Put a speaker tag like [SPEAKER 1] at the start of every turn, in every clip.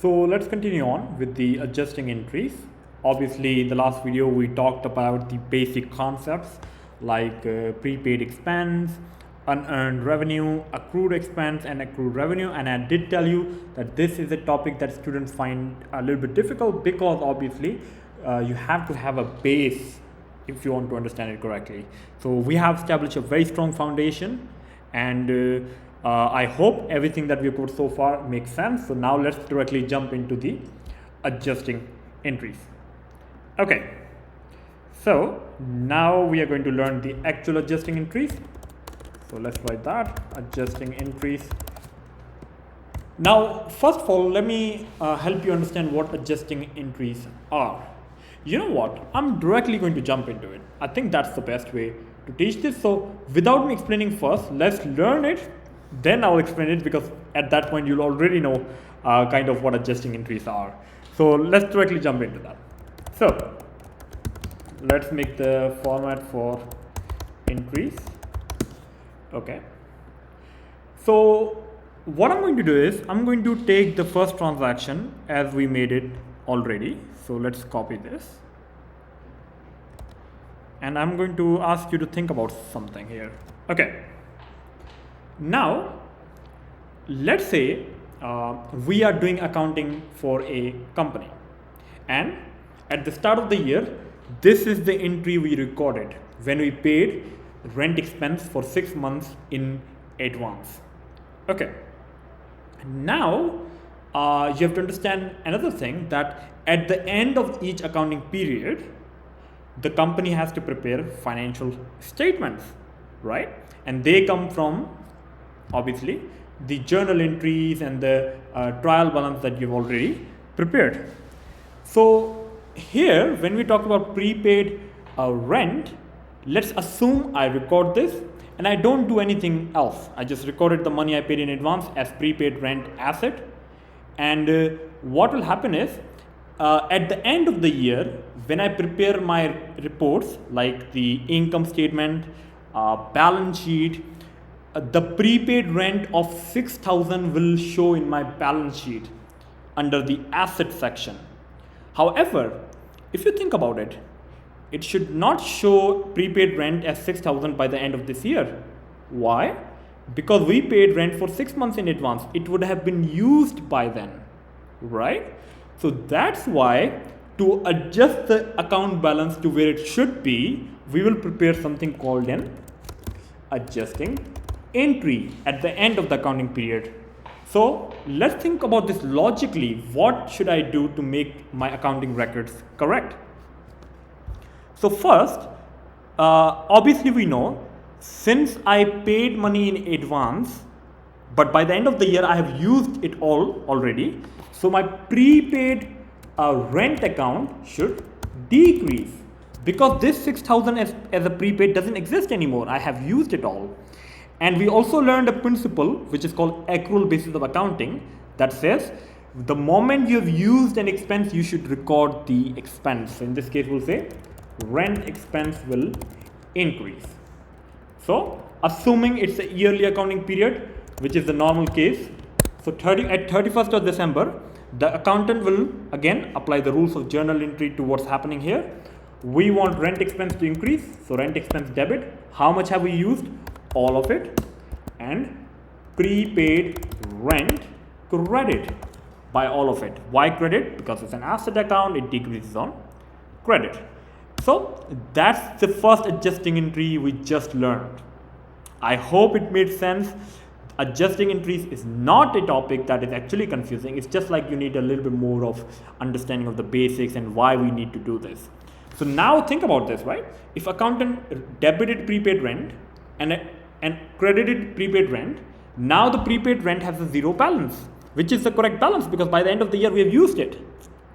[SPEAKER 1] So let's continue on with the adjusting entries. Obviously, in the last video we talked about the basic concepts like prepaid expense, unearned revenue, accrued expense and accrued revenue, and I did tell you that this is a topic that students find a little bit difficult because obviously you have to have a base if you want to understand it correctly. So we have established a very strong foundation, and I hope everything that we've covered so far makes sense. So now let's directly jump into the adjusting entries. Okay, so now we are going to learn the actual adjusting entries. So let's write that, adjusting entries. Now, first of all, let me help you understand what adjusting entries are. You know what? I'm directly going to jump into it. I think that's the best way to teach this. So without me explaining first, let's learn it. Then I'll explain it, because at that point you'll already know kind of what adjusting entries are. So let's directly jump into that. So let's make the format for entries. Okay. So what I'm going to do is I'm going to take the first transaction as we made it already. So let's copy this. And I'm going to ask you to think about something here. Okay. Now, let's say we are doing accounting for a company, and at the start of the year, this is the entry we recorded when we paid rent expense for 6 months in advance. Okay. Now, you have to understand another thing, that at the end of each accounting period, the company has to prepare financial statements, right? And they come from, obviously, the journal entries and the trial balance that you've already prepared. So here, when we talk about prepaid rent, let's assume I record this and I don't do anything else. I just recorded the money I paid in advance as prepaid rent asset. And what will happen is, at the end of the year, when I prepare my reports like the income statement, balance sheet, the prepaid rent of 6,000 will show in my balance sheet under the asset section. However, if you think about it, it should not show prepaid rent as 6,000 by the end of this year. Why? Because we paid rent for 6 months in advance. It would have been used by then, right? So that's why, to adjust the account balance to where it should be, we will prepare something called an adjusting entry at the end of the accounting period. So let's think about this logically. What should I do to make my accounting records correct? So first, obviously we know, since I paid money in advance, but by the end of the year I have used it all already, so my prepaid rent account should decrease, because this 6,000 as a prepaid doesn't exist anymore. I have used it all. And we also learned a principle which is called accrual basis of accounting, that says the moment you have used an expense, you should record the expense. So in this case, we'll say rent expense will increase. So assuming it's a yearly accounting period, which is the normal case, so at 31st of December, the accountant will again apply the rules of journal entry to what's happening here. We want rent expense to increase, so rent expense debit. How much have we used? All of it. And prepaid rent credit by all of it. Why credit? Because it's an asset account, it decreases on credit. So that's the first adjusting entry we just learned. I hope it made sense. Adjusting entries is not a topic that is actually confusing. It's just like you need a little bit more of understanding of the basics and why we need to do this. So now think about this, right? If accountant debited prepaid rent and credited prepaid rent, now the prepaid rent has a zero balance, which is the correct balance, because by the end of the year we have used it,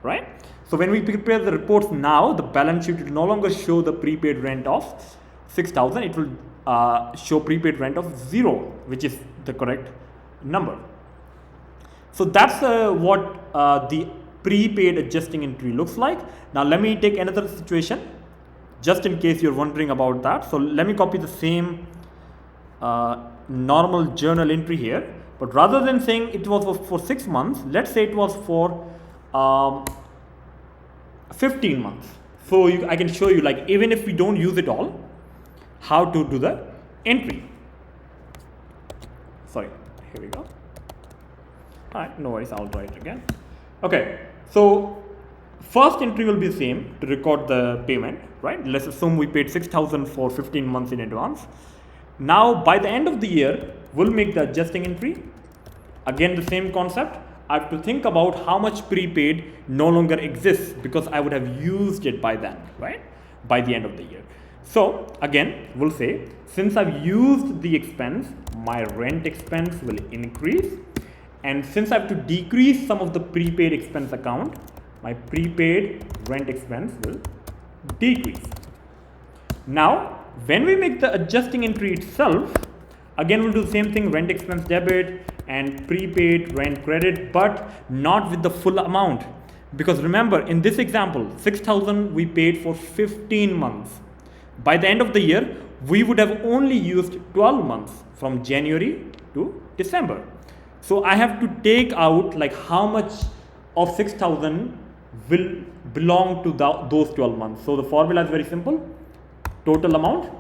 [SPEAKER 1] right? So when we prepare the reports now, the balance sheet will no longer show the prepaid rent of 6,000. It will show prepaid rent of 0, which is the correct number. So that's what the prepaid adjusting entry looks like. Now let me take another situation, just in case you're wondering about that. So let me copy the same normal journal entry here, But rather than saying it was for 6 months, let's say it was for 15 months. So I can show you, like, even if we don't use it all, how to do the entry. Sorry, here we go. All right, no worries, I'll try it again. Okay, so first entry will be the same to record the payment, right? Let's assume we paid 6,000 for 15 months in advance. Now by the end of the year, we'll make the adjusting entry. Again, the same concept. I have to think about how much prepaid no longer exists because I would have used it by then, right? By the end of the year. So again, we'll say, since I've used the expense, my rent expense will increase. And since I have to decrease some of the prepaid expense account, my prepaid rent expense will decrease. Now, when we make the adjusting entry itself, again we'll do the same thing, rent expense debit and prepaid rent credit, but not with the full amount. Because remember, in this example, 6,000 we paid for 15 months. By the end of the year, we would have only used 12 months from January to December. So I have to take out like how much of 6,000 will belong to those 12 months. So the formula is very simple. Total amount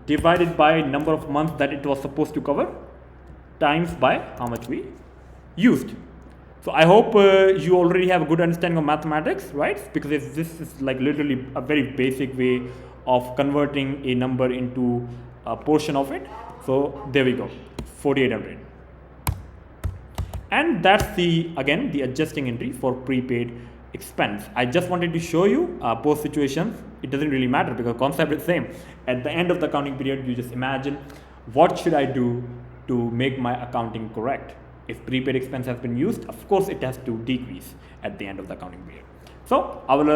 [SPEAKER 1] divided by number of months that it was supposed to cover times by how much we used. So I hope you already have a good understanding of mathematics, right? Because this is like literally a very basic way of converting a number into a portion of it. So there we go, 4,800. And that's again the adjusting entry for prepaid expense. I just wanted to show you post situations. It doesn't really matter because concept is the same. At the end of the accounting period, you just imagine what should I do to make my accounting correct. If prepaid expense has been used, of course it has to decrease at the end of the accounting period. So I will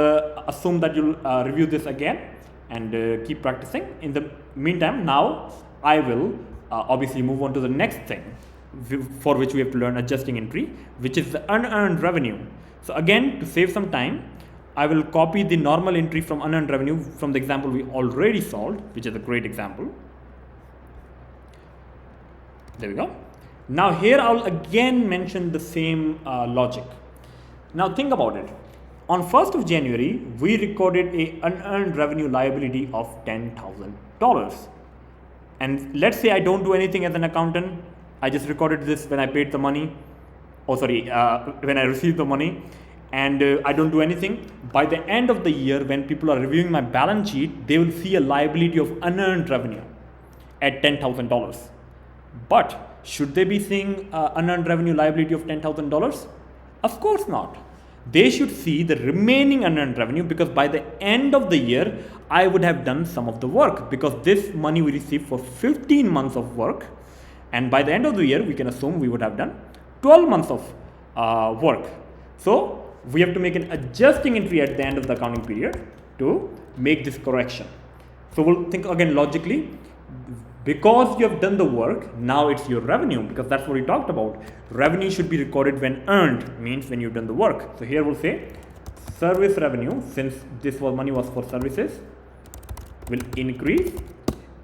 [SPEAKER 1] assume that you'll review this again and keep practicing. In the meantime, now I will obviously move on to the next thing for which we have to learn adjusting entry, which is the unearned revenue. So again, to save some time, I will copy the normal entry from unearned revenue from the example we already solved, which is a great example. There we go. Now here I'll again mention the same logic. Now think about it. On 1st of January, we recorded a unearned revenue liability of $10,000. And let's say I don't do anything as an accountant. I just recorded this when I paid the money. When I received the money, and I don't do anything. By the end of the year, when people are reviewing my balance sheet, they will see a liability of unearned revenue at $10,000. But should they be seeing unearned revenue liability of $10,000? Of course not. They should see the remaining unearned revenue, because by the end of the year, I would have done some of the work, because this money we received for 15 months of work, and by the end of the year, we can assume we would have done 12 months of work. So we have to make an adjusting entry at the end of the accounting period to make this correction. So we'll think again logically, because you have done the work, now it's your revenue, because that's what we talked about. Revenue should be recorded when earned, means when you've done the work. So here we'll say service revenue, since this money was for services, will increase,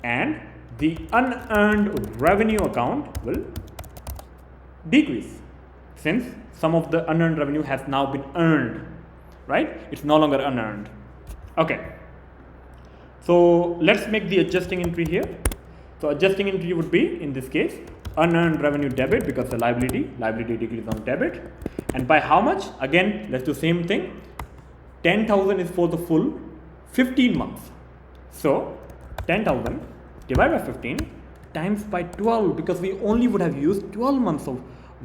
[SPEAKER 1] and the unearned revenue account will decrease, since some of the unearned revenue has now been earned, right? It's no longer unearned. Okay. So let's make the adjusting entry here. So adjusting entry would be, in this case, unearned revenue debit, because the liability decreases on debit. And by how much? Again, let's do same thing. 10,000 is for the full 15 months. So 10,000 divided by 15 times by 12, because we only would have used 12 months of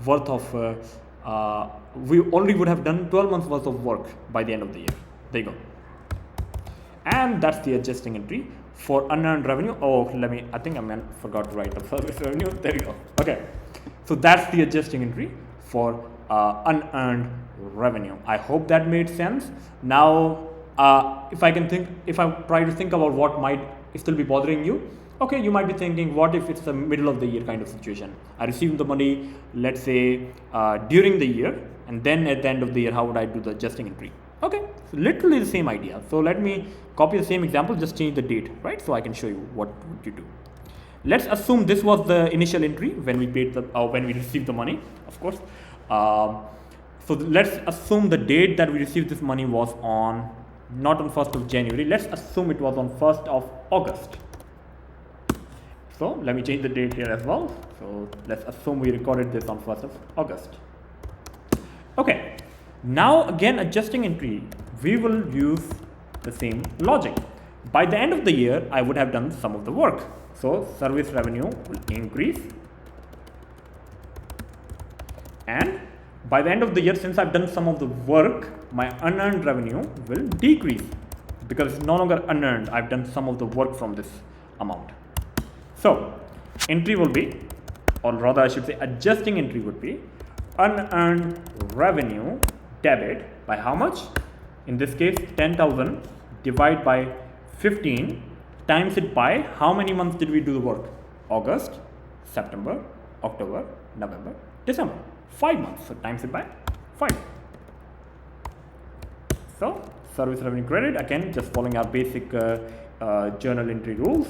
[SPEAKER 1] worth of, we only would have done 12 months worth of work by the end of the year. There you go. And that's the adjusting entry for unearned revenue. Oh, I think I forgot to write the service revenue. There we go. Okay. So that's the adjusting entry for unearned revenue. I hope that made sense. Now, if I try to think about what might still be bothering you, okay, you might be thinking, what if it's the middle of the year kind of situation? I received the money, let's say, during the year, and then at the end of the year, how would I do the adjusting entry? Okay, so literally the same idea. So let me copy the same example, just change the date, right? So I can show you what you do. Let's assume this was the initial entry when we paid the when we received the money, of course. So let's assume the date that we received this money was on, not on 1st of January. Let's assume it was on 1st of August. So let me change the date here as well. So let's assume we recorded this on 1st of August. Okay, now again adjusting entry, we will use the same logic. By the end of the year, I would have done some of the work. So service revenue will increase. And by the end of the year, since I've done some of the work, my unearned revenue will decrease because it's no longer unearned. I've done some of the work from this amount. So entry will be, or rather I should say adjusting entry would be unearned revenue debit by how much? In this case 10,000 divided by 15 times it by how many months did we do the work? August, September, October, November, December. 5 months. So times it by 5. So service revenue credit, again just following our basic journal entry rules.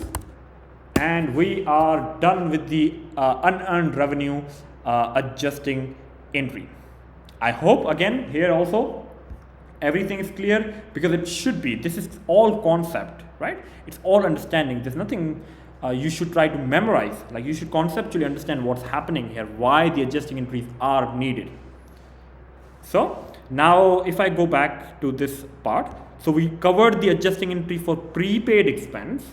[SPEAKER 1] And we are done with the unearned revenue adjusting entry. I hope again here also everything is clear, because it should be. This is all concept, right? It's all understanding. There's nothing you should try to memorize. Like, you should conceptually understand what's happening here, why the adjusting entries are needed. So now if I go back to this part, so we covered the adjusting entry for prepaid expense.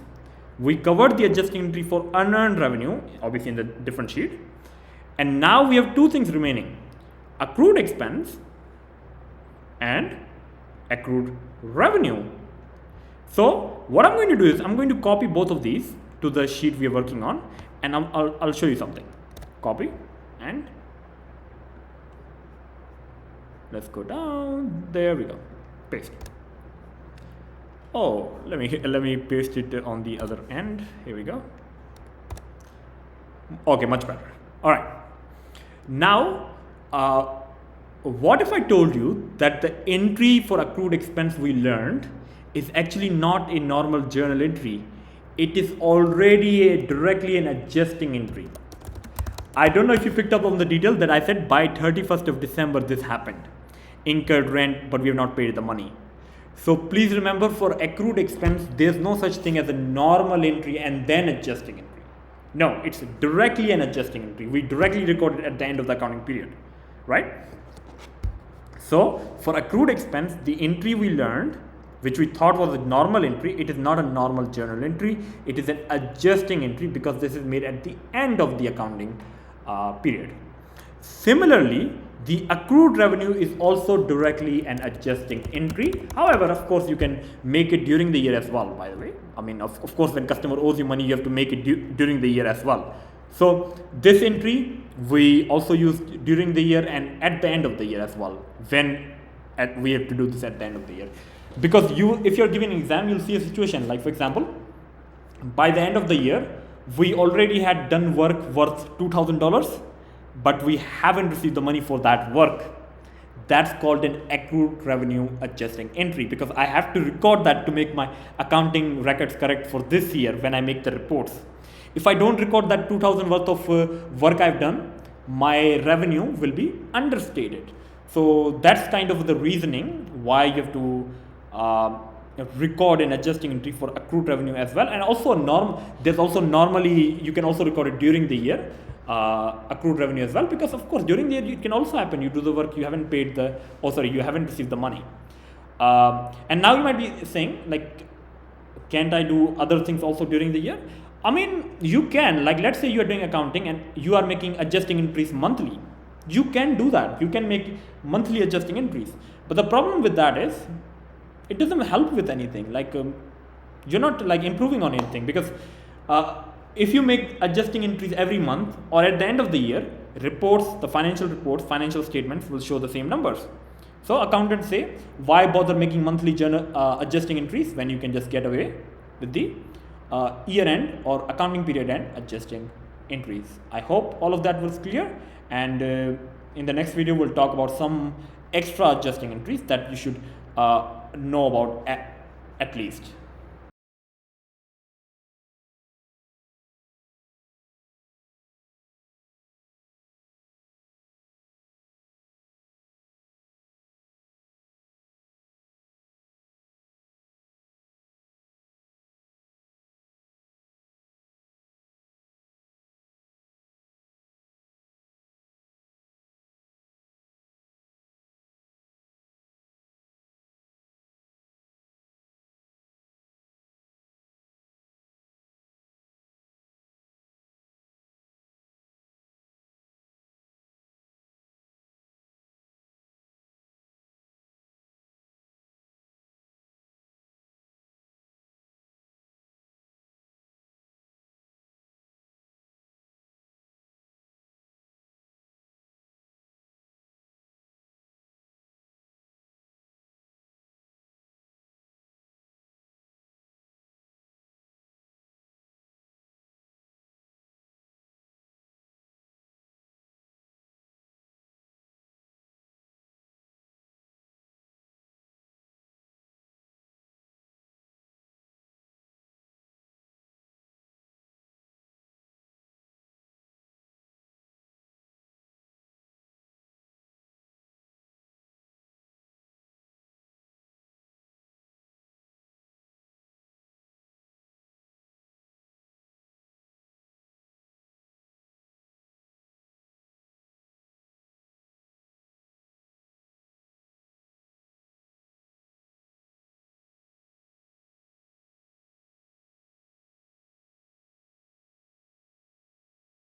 [SPEAKER 1] We covered the adjusting entry for unearned revenue, obviously in the different sheet. And now we have two things remaining: accrued expense and accrued revenue. So what I'm going to do is I'm going to copy both of these to the sheet we are working on, and I'll show you something. Copy, and let's go down. There we go. Paste. Oh, let me paste it on the other end. Here we go. Okay, much better. All right. Now, what if I told you that the entry for accrued expense we learned is actually not a normal journal entry? It is already directly an adjusting entry. I don't know if you picked up on the detail that I said by 31st of December this happened. Incurred rent, but we have not paid the money. So please remember, for accrued expense, there's no such thing as a normal entry and then adjusting entry. No, it's directly an adjusting entry. We directly record it at the end of the accounting period, right? So for accrued expense, the entry we learned, which we thought was a normal entry, it is not a normal journal entry. It is an adjusting entry because this is made at the end of the accounting period. Similarly, the accrued revenue is also directly an adjusting entry. However, of course, you can make it during the year as well, by the way. I mean, of course, when customer owes you money, you have to make it during the year as well. So this entry we also use during the year and at the end of the year as well, when we have to do this at the end of the year. Because if you're giving an exam, you'll see a situation like, for example, by the end of the year, we already had done work worth $2,000, but we haven't received the money for that work. That's called an accrued revenue adjusting entry, because I have to record that to make my accounting records correct for this year when I make the reports. If I don't record that 2,000 worth of work I've done, my revenue will be understated. So that's kind of the reasoning why you have to record an adjusting entry for accrued revenue as well. And also there's also normally you can also record it during the year, accrued revenue as well, because of course during the year it can also happen you do the work, you haven't paid you haven't received the money. And now you might be saying, like, can't I do other things also during the year? I mean, you can. Like, let's say you are doing accounting and you are making adjusting entries monthly. You can do that. You can make monthly adjusting entries. But the problem with that is, it doesn't help with anything. Like, you're not like improving on anything, because if you make adjusting entries every month or at the end of the year, the financial reports, financial statements will show the same numbers. So accountants say, why bother making monthly journal adjusting entries when you can just get away with the year end or accounting period end adjusting entries. I hope all of that was clear, and in the next video we'll talk about some extra adjusting entries that you should know about at least.